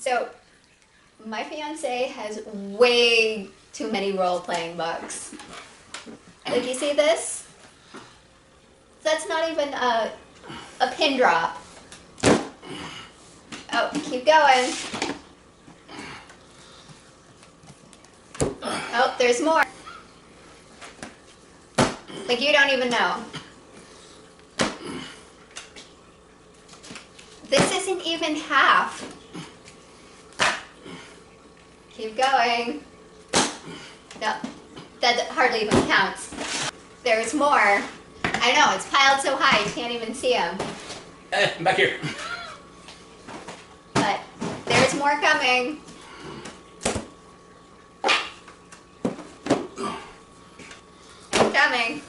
So, my fiance has way too many role-playing books. Like, you see this? That's not even a pin drop. Oh, keep going. Oh, there's more. Like, you don't even know. This isn't even half. Keep going. No, that hardly even counts. There's more. I know, it's piled so high you can't even see them. Hey, I'm back here. But there's more coming. It's coming.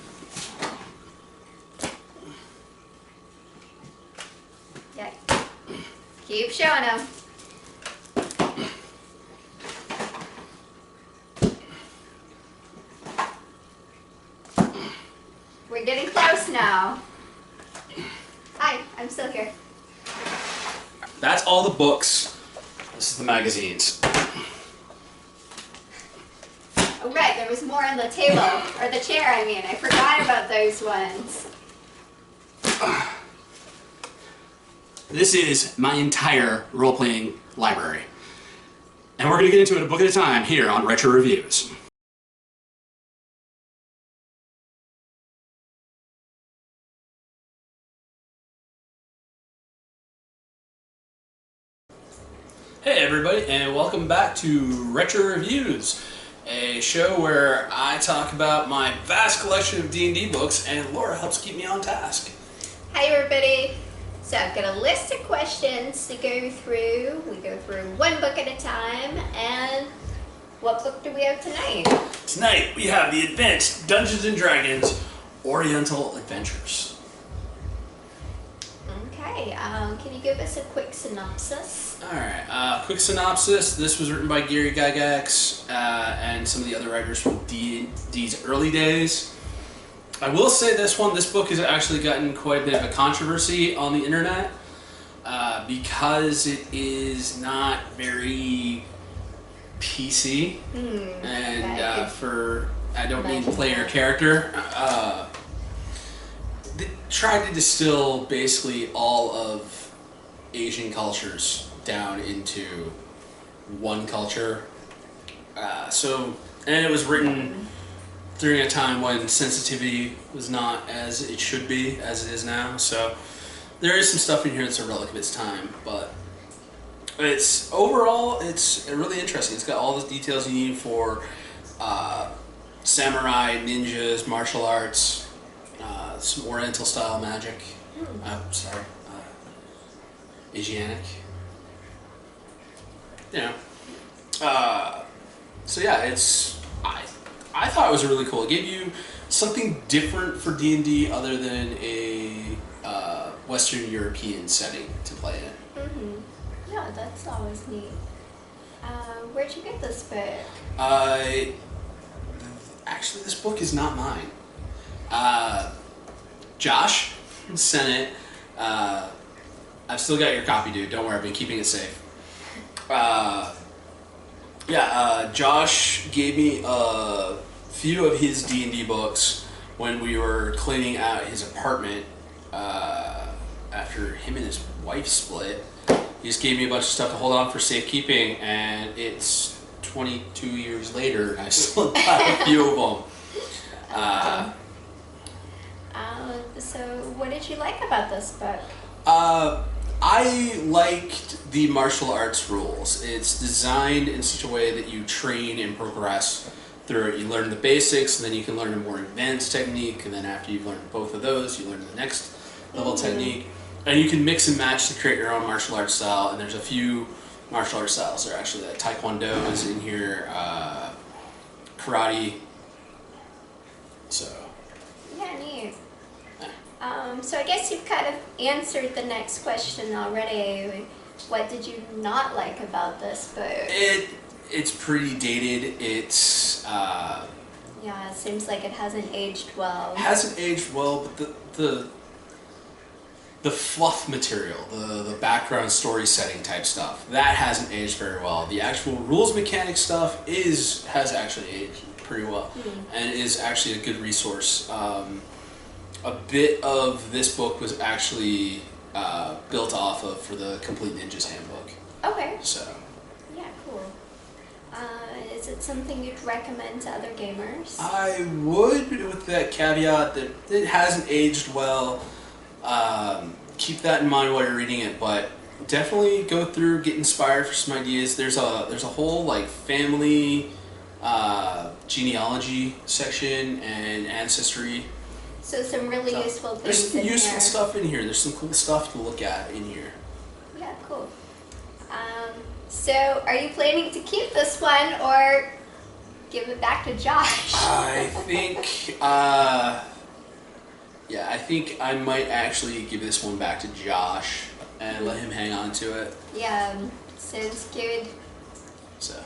Yeah. Keep showing them. We're getting close now. Hi, I'm still here. That's all the books. This is the magazines. Oh right, there was more on the table, or the chair I mean. I forgot about those ones. This is my entire role-playing library. And we're going to get into it a book at a time here on Retro Reviews. Hey everybody, and welcome back to Retro Reviews, a show where I talk about my vast collection of D&D books and Laura helps keep me on task. Hi everybody. So I've got a list of questions to go through. We go through one book at a time, and what book do we have tonight? Tonight we have the Advanced Dungeons & Dragons Oriental Adventures. Okay, can you give us a quick synopsis? Alright, quick synopsis. This was written by Gary Gygax and some of the other writers from D&D's early days. I will say this book has actually gotten quite a bit of a controversy on the internet because it is not very PC and I don't mean player character. They tried to distill basically all of Asian cultures down into one culture. And it was written during a time when sensitivity was not as it should be, as it is now. So there is some stuff in here that's a relic of its time, but overall it's really interesting. It's got all the details you need for samurai, ninjas, martial arts, some Oriental style magic. Asiatic. You know. So yeah, I thought it was really cool. It gave you something different for D&D other than a Western European setting to play in. Mm-hmm. Yeah, that's always neat. Where'd you get this book? Actually, this book is not mine. Josh sent it. I've still got your copy, dude. Don't worry, I've been keeping it safe. Josh gave me a few of his D&D books when we were cleaning out his apartment after him and his wife split. He just gave me a bunch of stuff to hold on for safekeeping, and it's 22 years later, and I still got a few of them. So what did you like about this book? I liked the martial arts rules. It's designed in such a way that you train and progress through it. You learn the basics, and then you can learn a more advanced technique, and then after you've learned both of those, you learn the next level technique. And you can mix and match to create your own martial arts style, and there's a few martial arts styles. There are actually Taekwondo is in here, karate, so. Yeah, neat. So I guess you've kind of answered the next question already. What did you not like about this book? It's pretty dated. It's yeah, it seems like it hasn't aged well. It hasn't aged well, but the fluff material, the background story setting type stuff, that hasn't aged very well. The actual rules mechanic stuff has actually aged pretty well, and is actually a good resource. A bit of this book was actually built off of for the Complete Ninja's Handbook. Okay. So. Yeah, cool. Is it something you'd recommend to other gamers? I would, with that caveat that it hasn't aged well. Keep that in mind while you're reading it, but definitely go through, get inspired for some ideas. There's a whole like family genealogy section and ancestry. So some really useful things. There's some in useful here. stuff in here. There's some cool stuff to look at in here. Yeah, cool. So are you planning to keep this one or give it back to Josh? I think, I think I might actually give this one back to Josh and let him hang on to it. Yeah, sounds good. So.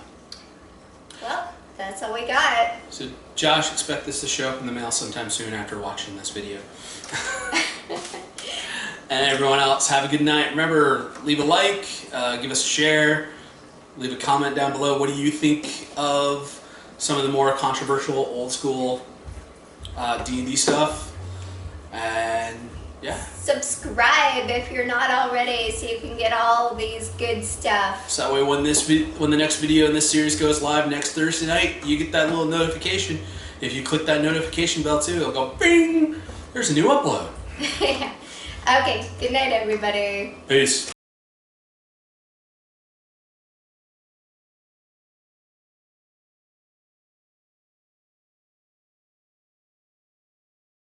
Well, that's all we got. So, Josh, expect this to show up in the mail sometime soon after watching this video. And everyone else, have a good night. Remember, leave a like, give us a share, leave a comment down below. What do you think of some of the more controversial, old school D&D stuff? And yeah. Subscribe if you're not already so you can get all these good stuff. So that way when the next video in this series goes live next Thursday night, you get that little notification. If you click that notification bell too, it'll go bing! There's a new upload. Okay, good night everybody. Peace.